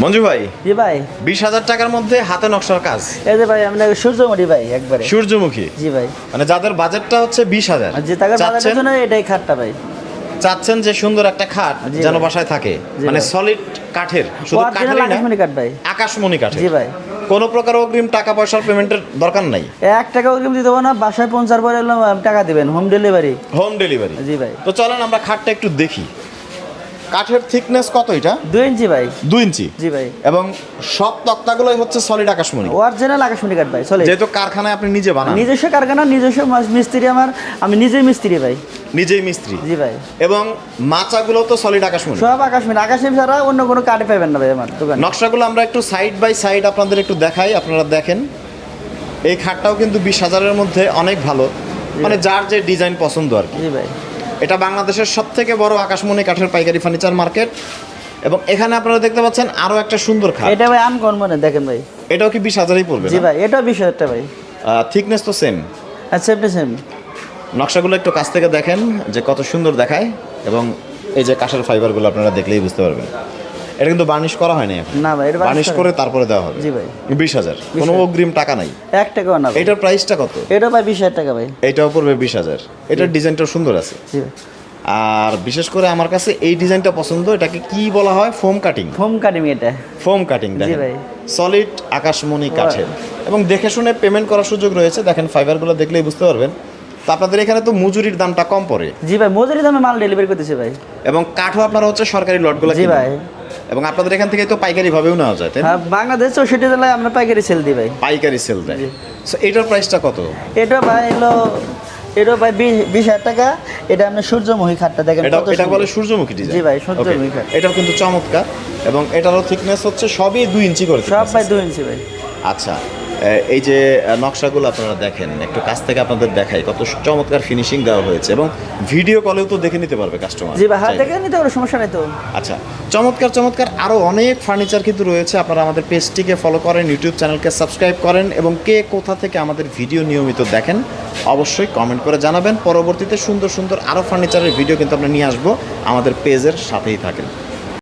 মঞ্জু ভাই, জি ভাই, 20,000 টাকার মধ্যে হাতে নকশার কাজ। এই যে ভাই আমরা সূর্যমুখী ভাই একবারে সূর্যমুখী। জি ভাই, মানে যাদের বাজেটটা হচ্ছে 20,000, আর যে টাকার বাজারের জন্য এটাই খাটটা ভাই। চাচ্ছেন যে সুন্দর একটা খাট জি যেন ভাই। বাসায় থাকে, জি মানে ভাই। সলিড কাঠের, শুধু অরিজিনাল কাঠেরই না, আকাশমণি কাঠ ভাই। আকাশমণি কাঠের। জি ভাই, কোনো প্রকার অগ্রিম টাকা পয়সার পেমেন্টের দরকার নাই। 1 টাকা অগ্রিম দিতে হবে না, বাসায় পৌঁছার পরে টাকা দিবেন, হোম ডেলিভারি। Home delivery. জি ভাই। তো চলেন আমরা খাটটা একটু দেখি। কাঠের থিকনেস কত এটা? 2 ইঞ্চি ভাই। 2 ইঞ্চি। জি ভাই, এবং সব তক্তাগুলোই হচ্ছে সলিড আকাশমণি। অরিজিনাল আকাশমণি কাঠ ভাই, চলে। যেহেতু কারখানায় আপনি নিজে বানান। নিজস্ব কারখানা, নিজস্ব মিস্ত্রি আমি নিজেই মিস্ত্রি ভাই। নিজেই মিস্ত্রি। জি ভাই। এবং মাচাগুলো তো সলিড আকাশমণি। সব আকাশমণি ছাড়া অন্য কোনো কাঠে পাবেন না ভাই আমার দোকানে। নকশাগুলো আমরা একটু সাইড বাই সাইড আপনাদের একটু দেখাই, আপনারা দেখেন। এই খাটটাও কিন্তু 20,000-এর মধ্যে অনেক ভালো, মানে যার যে ডিজাইন পছন্দ আর কি। জি ভাই। এটা বাংলাদেশের সবথেকে বড় আকাশমণি কাঠের পাইকারি ফার্নিচার মার্কেট। এবং এখানে আপনারা দেখতে পাচ্ছেন আরো একটা সুন্দর খাট। এটা ভাই আনকমন দেখেন ভাই। এটাও কি 20,000-ই পড়বে? জি ভাই, এটাও 20,000 টাকা ভাই। থিকনেস তো সেম। আচ্ছা, সেম। নকশাগুলো একটু কাছ থেকে দেখেন যে কত সুন্দর দেখায়। এবং এই যে কাঠের ফাইবারগুলো আপনারা দেখলেই বুঝতে পারবেন। এটা কিন্তু বার্নিশ করা হয়নি এখন। না ভাই, এটা বার্নিশ করে তারপরে দেওয়া হবে। জি ভাই। 20,000, কোনো অগ্রিম টাকা নাই। 1 টাকাও না ভাই। এটার প্রাইসটা কত? এটা ভাই 20,000 টাকা ভাই। এটাও পড়বে 20,000। এটার ডিজাইনটা সুন্দর আছে। জি ভাই। আর বিশেষ করে আমার কাছে এই ডিজাইনটা পছন্দ। এটাকে কি বলা হয়? Foam cutting. হোম কাটিং এটা। ফোম কাটিং দেখেন, ভাই। সলিড আকাশমণি কাঠের। এবং দেখে শুনে পেমেন্ট করার সুযোগ রয়েছে। দেখেন ফাইবারগুলো দেখলেই বুঝতে পারবেন। তো আপনাদের এখানে তো মজুরির দামটা কম পড়ে। জি ভাই, মজুরি দামে মাল ডেলিভারি করতেছে ভাই। এবং কাঠও আপনারা হচ্ছে সরকারি লটগুলো জি কিনেন। ভাই। এবং আপনাদের এখান থেকে তো পাইকারি ভাবেও নেওয়া যায়, তাই না? হ্যাঁ, বাংলাদেশ 64 জেলায় আমরা পাইকারি সেল দিই ভাই। পাইকারি সেল দেয়। সো এটার প্রাইসটা কত? এটা ভাই এটা ভাই 20,000 টাকা। এটা আপনি সূর্যমুখী খাটটা দেখেন এটা কত এটা সুন্দর। বলে সূর্যমুখী ডিজাইন। জি ভাই, সূর্যমুখী খাট। এটাও কিন্তু চমৎকার। এবং এটারও থিকনেস হচ্ছে সবই 2 ইঞ্চি করে। সব ভাই 2 ইঞ্চি ভাই। আচ্ছা, এই যে নকশাগুলো আপনারা দেখেন, একটু কাছ থেকে আপনাদের দেখাই কত চমৎকার ফিনিশিং দেওয়া হয়েছে। এবং ভিডিও কলেও তো দেখে নিতে পারবে কাস্টমার। জি ভাই, হাত দেখে নিতে পারো, সমস্যা নাই তো। আচ্ছা, চমৎকার চমৎকার আরও অনেক ফার্নিচার কিন্তু রয়েছে। আপনারা আমাদের পেজটিকে ফলো করেন, ইউটিউব চ্যানেলকে সাবস্ক্রাইব করেন। এবং কে কোথা থেকে আমাদের ভিডিও নিয়মিত দেখেন অবশ্যই কমেন্ট করে জানাবেন। পরবর্তীতে সুন্দর সুন্দর আরও ফার্নিচারের ভিডিও কিন্তু আমরা নিয়ে আসবো। আমাদের পেজের সাথেই থাকেন।